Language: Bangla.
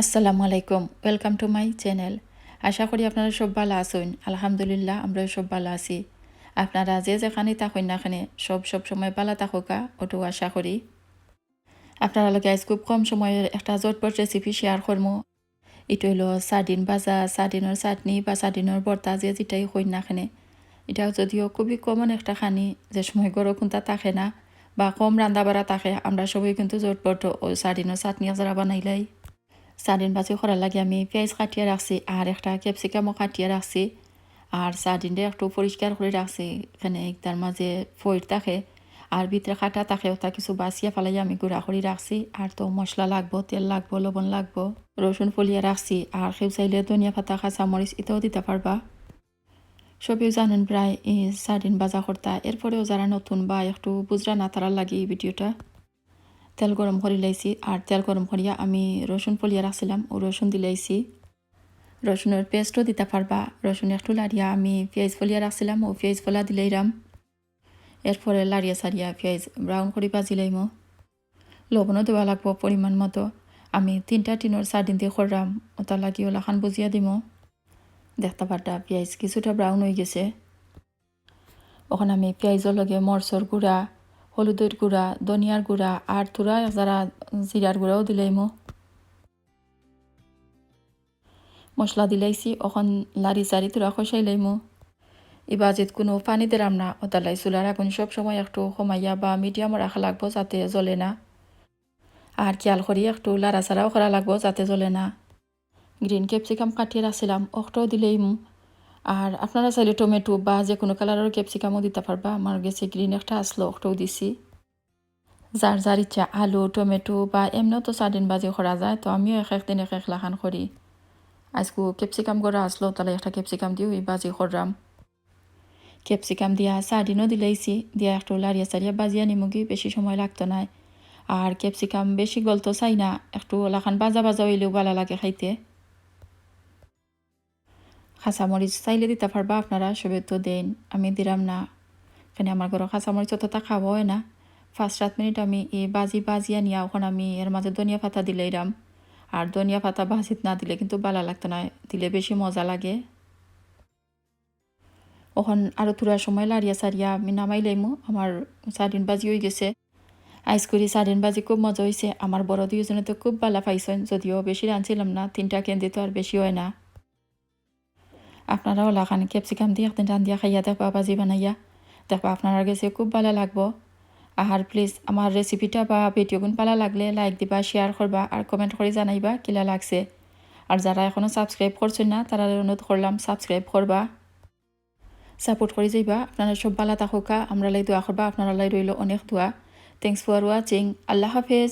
আসসালামু আলাইকুম, ওয়েলকাম টু মাই চ্যানেল। আশা করি আপনারা সব ভালো আছেন। আলহামদুলিল্লাহ আমরা সব ভালো আছি। আপনারা যে যেখানে থাকেন না কেন সব সময় ভালো থাকুকা ওটাও আশা করি। আপনারা লগে আজ খুব কম সময়ের একটা জটপট রেসিপি শেয়ার করবো। এটা হলো সার্ডিন ভাজা, সার্ডিনের চাটনি বা সার্ডিনের ভর্তা যে যেটাই হইন না কেন। এটাও যদিও খুবই কমন একটা খানি, যে সময় গরো কোনটা থাকে না বা কম রান্না বাড়া থাকে, আমরা সবাই কিন্তু জটপট ওই সার্ডিনের চাটনি যারা বানাইলাই। সার্ডিন ভাজি করার লাগে আমি পেঁয়াজ কাটিয়ে রাখছি আর একটা ক্যাপসিকামও কাটিয়ে রাখছি। আর সার্ডিনটা একটু পরিষ্কার করে রাখছি, এখানে তার মাঝে ফইর থাকে আর ভিতরে কাটা থাকে, ওটা কিছু বাছিয়ে ফেলাই আমি গুঁড়া করে রাখছি। আর তো মশলা লাগবো, তেল লাগবো, লবণ লাগবো, রসুন ফলিয়ে রাখছি। আর কেউ চাইলে ধনিয়া পাতা, কাঁচামরিচ এটাও দিতে পারবা। সবেও জানেন প্রায় এই সার্ডিন ভাজা করতা। এরপরেও যারা নতুন বা একটু বুঝরা না তারার লাগে এই ভিডিওটা। তেল গরম করে লাইছি আর তেল গরম করিয়া আমি রসুন ফলিয়া রাখছিলাম ও রসুন দিলাইছি। রসুনের পেস্টও দিতে পারবা। রসুন একটু লাড়িয়া আমি পেঁয়াজ ফলিয়া রাখছিলাম ও পেঁয়াজ ফলা দিলাইরাম। এরপরে লাড়িয়া সারিয়া পেঁয়াজ ব্রাউন করে ভাজিলাইমো। লবণও দেওয়া লাগবো পরিমাণ মতো। আমি 3টা টিনের সার্ডিন দিয়ে করলাম, ওটা লাগিয়ে ওলাখান বুঝিয়া দিমো। দেখতে পারটা পেঁয়াজ কিছুটা ব্রাউন হয়ে গেছে। ওখানে আমি পেঁয়াজের লগে মরচর গুঁড়া, হলুদের গুঁড়া, ধনিয়ার গুঁড়া আর থোড়া যারা জিরার গুঁড়াও দিলাইমো। মশলা দিলাইছি, ওখান লাড়ি চারি তোরা খসাইলাইমো। এবার যে কোনো পানি দিলাম না, ওতালাই চুলার আগুন সব সময় একটু কমাইয়া বা মিডিয়াম রাখা লাগবো যাতে জ্বলে না। আর খেয়াল করি একটু লাড়াচাড়াও করা লাগবো যাতে জ্বলে না। গ্রিন ক্যাপসিকাম কাটিয়ে রাখছিলাম, ওটাও দিলেইমু। আর আপনারা চাইলে টমেটো বা যে কোনো কালারের ক্যাপসিকামও দিতে পারবা। আমার গেছে গ্রিন একটা আসলো, ওটাও দিছি। যার যার ইচ্ছা আলু, টমেটো বা এমনিও তো সার্ডিন ভাজি করা যায়, তো আমিও একদিন এক লাখান করি। আজকে ক্যাপসিকাম করা আসলো, তাহলে একটা ক্যাপসিকাম দিয়েও এই ভাজি করলাম। ক্যাপসিকাম দিয়া সার্ডিনও দিলাইছি, দিয়া একটু লাড়িয়া চাড়িয়া বাজিয়া নিমুগি, বেশি সময় লাগতো না। আর ক্যাপসিকাম বেশি গলতো চাই না, একটু লাখান বাজা বাজা হইলেও ভালো লাগে খাইতে। কাঁচামরিচ চাইলে দিতে পারবা আপনারা, সবে তো দেন, আমি দিলাম না। এখানে আমার ঘরে কাঁচামরিচ অতটা খাওয়া হয় না। 5-7 মিনিট আমি এই বাজিয়া নিয়ে ওখানে আমি এর মাঝে ধনিয়া পাতা দিলাইরাম। আর ধনিয়া পাতা ভাজিত না দিলে কিন্তু ভালো লাগতো না, দিলে বেশি মজা লাগে। ওখান আরও থোড়া সময় লাড়িয়া সারিয়া আমি নামাই লাইমু। আমার সার্ডিন ভাজি হয়ে গেছে। আইস করি সার্ডিন ভাজি খুব মজা হয়েছে। আমার বড় দুইজনে তো খুব ভালো পাইছেন, যদিও বেশি রাঁধছিলাম না, 3টা কেন্দ্রে তো আর বেশি হয় না। আপনারাও লাখান ক্যাপসিকাম দিয়ে একদিন রান্ধিয়া খাইয়া দেখবা, ভাজি বানাইয়া দেখবা আপনার কাছে খুব ভালো লাগবো। আর প্লিজ আমার রেসিপিটা বা ভিডিওগুলো ভালো লাগলে লাইক দিবা, শেয়ার করবা আর কমেন্ট করে জানাইবা কিলা লাগছে। আর যারা এখনও সাবস্ক্রাইব করছেন না তারা অনুরোধ করলাম সাবস্ক্রাইব করবা, সাপোর্ট করে যাইবা। আপনারা সব ভালো থাকুকা, আমরা লাই দোয়া করবা, আপনারা লাই রইল অনেক দোয়া। Thanks for watching. আল্লাহ হাফেজ।